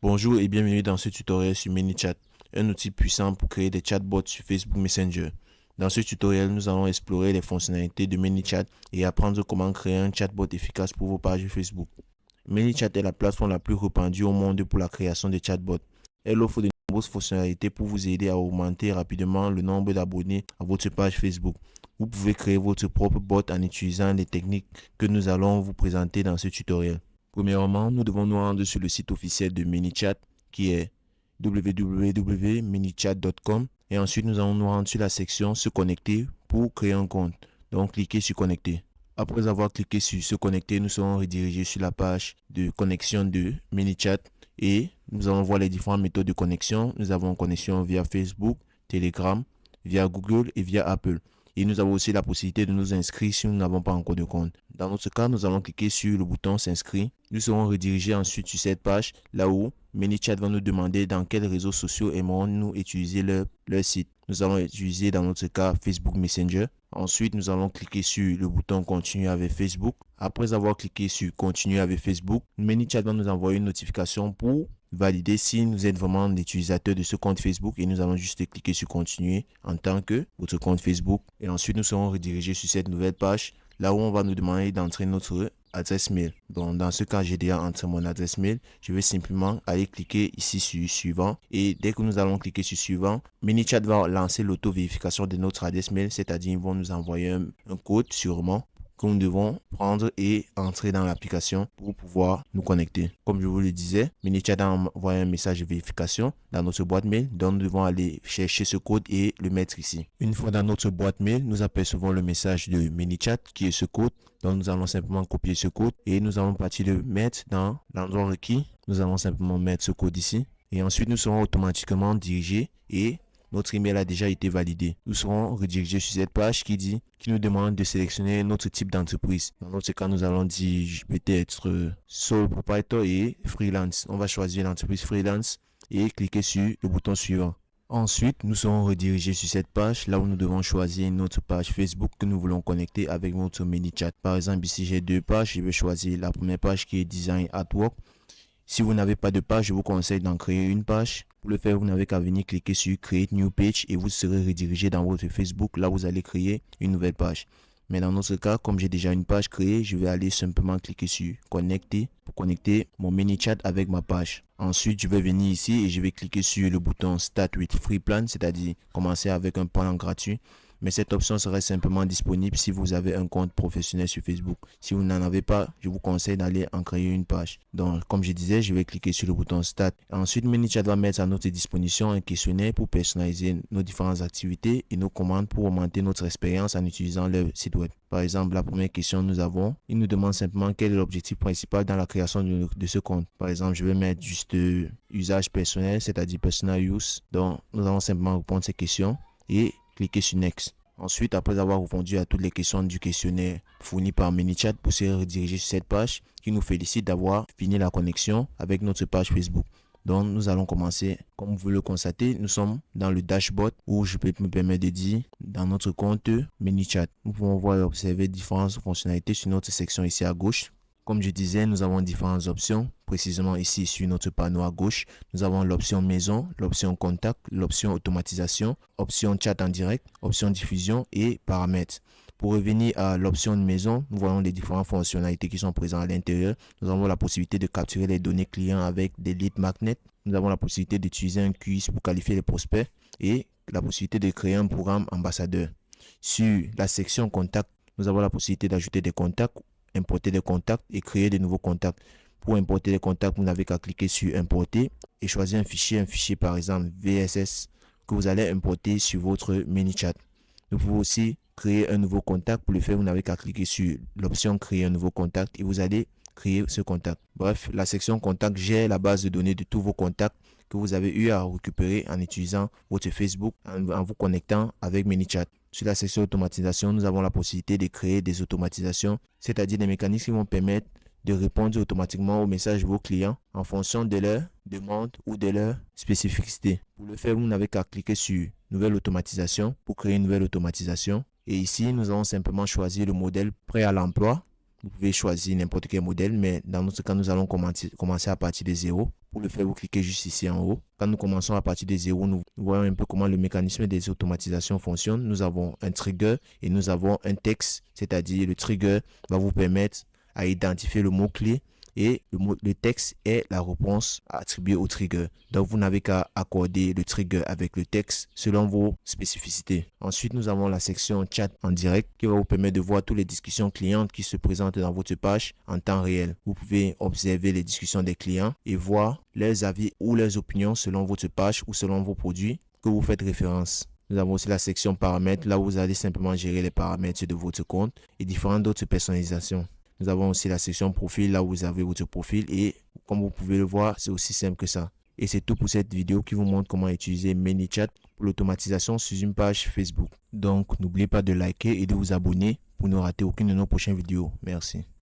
Bonjour et bienvenue dans ce tutoriel sur ManyChat, un outil puissant pour créer des chatbots sur Facebook Messenger. Dans ce tutoriel, nous allons explorer les fonctionnalités de ManyChat et apprendre comment créer un chatbot efficace pour vos pages Facebook. ManyChat est la plateforme la plus répandue au monde pour la création de chatbots. Elle offre de nombreuses fonctionnalités pour vous aider à augmenter rapidement le nombre d'abonnés à votre page Facebook. Vous pouvez créer votre propre bot en utilisant les techniques que nous allons vous présenter dans ce tutoriel. Premièrement, nous devons nous rendre sur le site officiel de ManyChat qui est www.manychat.com et ensuite nous allons nous rendre sur la section se connecter pour créer un compte. Donc cliquez sur connecter. Après avoir cliqué sur se connecter, nous serons redirigés sur la page de connexion de ManyChat et nous allons voir les différentes méthodes de connexion. Nous avons connexion via Facebook, Telegram, via Google et via Apple. Et nous avons aussi la possibilité de nous inscrire si nous n'avons pas encore de compte. Dans notre cas, nous allons cliquer sur le bouton s'inscrire. Nous serons redirigés ensuite sur cette page, là où ManyChat va nous demander dans quels réseaux sociaux aimerons-nous utiliser leur site. Nous allons utiliser dans notre cas Facebook Messenger. Ensuite, nous allons cliquer sur le bouton continuer avec Facebook. Après avoir cliqué sur continuer avec Facebook, ManyChat va nous envoyer une notification pour valider si nous êtes vraiment l'utilisateur de ce compte Facebook et nous allons juste cliquer sur continuer en tant que votre compte Facebook et ensuite nous serons redirigés sur cette nouvelle page là où on va nous demander d'entrer notre adresse mail. Donc dans ce cas, j'ai déjà entré mon adresse mail. Je vais simplement aller cliquer ici sur suivant et dès que nous allons cliquer sur suivant, ManyChat va lancer l'auto-vérification de notre adresse mail, c'est-à-dire ils vont nous envoyer un code sûrement que nous devons prendre et entrer dans l'application pour pouvoir nous connecter. Comme je vous le disais, ManyChat a envoyé un message de vérification dans notre boîte mail, donc nous devons aller chercher ce code et le mettre ici. Une fois dans notre boîte mail, nous apercevons le message de ManyChat qui est ce code. Donc nous allons simplement copier ce code et nous allons partir le mettre dans l'endroit requis. Nous allons simplement mettre ce code ici et ensuite nous serons automatiquement dirigés et notre email a déjà été validé. Nous serons redirigés sur cette page qui nous demande de sélectionner notre type d'entreprise. Dans notre cas, nous allons dire peut-être sole proprietor et freelance. On va choisir l'entreprise freelance et cliquer sur le bouton suivant. Ensuite, nous serons redirigés sur cette page là où nous devons choisir notre page Facebook que nous voulons connecter avec notre ManyChat. Par exemple, ici j'ai deux pages. Je vais choisir la première page qui est Design at Work. Si vous n'avez pas de page, je vous conseille d'en créer une page. Pour le faire, vous n'avez qu'à venir cliquer sur Create New Page et vous serez redirigé dans votre Facebook. Là, vous allez créer une nouvelle page. Mais dans notre cas, comme j'ai déjà une page créée, je vais aller simplement cliquer sur Connecter pour connecter mon ManyChat avec ma page. Ensuite, je vais venir ici et je vais cliquer sur le bouton Start with Free Plan, c'est-à-dire commencer avec un plan gratuit. Mais cette option serait simplement disponible si vous avez un compte professionnel sur Facebook. Si vous n'en avez pas, je vous conseille d'aller en créer une page. Donc, comme je disais, je vais cliquer sur le bouton Start. Ensuite, ManyChat va mettre à notre disposition un questionnaire pour personnaliser nos différentes activités et nos commandes pour augmenter notre expérience en utilisant leur site web. Par exemple, la première question il nous demande simplement quel est l'objectif principal dans la création de ce compte. Par exemple, je vais mettre juste usage personnel, c'est-à-dire personal use. Donc, nous allons simplement répondre à ces questions et cliquez sur Next. Ensuite, après avoir répondu à toutes les questions du questionnaire fourni par ManyChat, vous serez redirigé sur cette page qui nous félicite d'avoir fini la connexion avec notre page Facebook. Donc, nous allons commencer. Comme vous le constatez, nous sommes dans le dashboard où je peux me permettre de dire dans notre compte ManyChat. Nous pouvons voir et observer différentes fonctionnalités sur notre section ici à gauche. Comme je disais, nous avons différentes options. Précisément ici sur notre panneau à gauche, nous avons l'option maison, l'option contact, l'option automatisation, option chat en direct, option diffusion et paramètres. Pour revenir à l'option de maison, nous voyons les différentes fonctionnalités qui sont présentes à l'intérieur. Nous avons la possibilité de capturer les données clients avec des lead magnets. Nous avons la possibilité d'utiliser un quiz pour qualifier les prospects et la possibilité de créer un programme ambassadeur. Sur la section contact, nous avons la possibilité d'ajouter des contacts, importer des contacts et créer de nouveaux contacts. Pour importer les contacts, vous n'avez qu'à cliquer sur importer et choisir un fichier par exemple VSS que vous allez importer sur votre ManyChat. Vous pouvez aussi créer un nouveau contact. Pour le faire, vous n'avez qu'à cliquer sur l'option créer un nouveau contact et vous allez créer ce contact. Bref, la section contact gère la base de données de tous vos contacts que vous avez eu à récupérer en utilisant votre Facebook en vous connectant avec ManyChat. Sur la section automatisation, nous avons la possibilité de créer des automatisations, c'est-à-dire des mécanismes qui vont permettre de répondre automatiquement aux messages de vos clients en fonction de leur demande ou de leur spécificité. Pour le faire, vous n'avez qu'à cliquer sur Nouvelle automatisation pour créer une nouvelle automatisation. Et ici, nous allons simplement choisir le modèle prêt à l'emploi Vous pouvez choisir n'importe quel modèle, mais dans notre cas, nous allons commencer à partir de 0. Pour le faire, vous cliquez juste ici en haut. Quand nous commençons à partir de 0, nous voyons un peu comment le mécanisme des automatisations fonctionne. Nous avons un trigger et nous avons un texte, c'est-à-dire le trigger va vous permettre à identifier le mot-clé et le texte est la réponse attribuée au trigger. Donc, vous n'avez qu'à accorder le trigger avec le texte selon vos spécificités. Ensuite, nous avons la section chat en direct qui va vous permettre de voir toutes les discussions clientes qui se présentent dans votre page en temps réel. Vous pouvez observer les discussions des clients et voir leurs avis ou leurs opinions selon votre page ou selon vos produits que vous faites référence. Nous avons aussi la section paramètres, là où vous allez simplement gérer les paramètres de votre compte et différentes autres personnalisations. Nous avons aussi la section profil, là où vous avez votre profil et comme vous pouvez le voir, c'est aussi simple que ça. Et c'est tout pour cette vidéo qui vous montre comment utiliser ManyChat pour l'automatisation sur une page Facebook. Donc, n'oubliez pas de liker et de vous abonner pour ne rater aucune de nos prochaines vidéos. Merci.